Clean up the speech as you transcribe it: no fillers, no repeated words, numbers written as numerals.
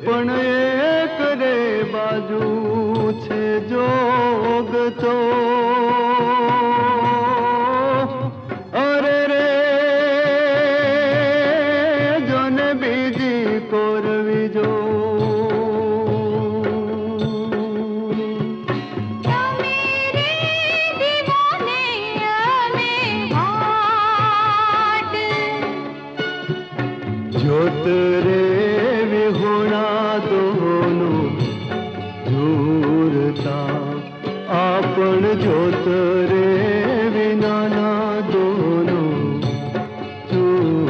पण एक रे बाजू छे जोग तो अरे रे जोने बीजी कोरवी जो ज्योत रे विहुणा दोनों दूरता आपण ज्योत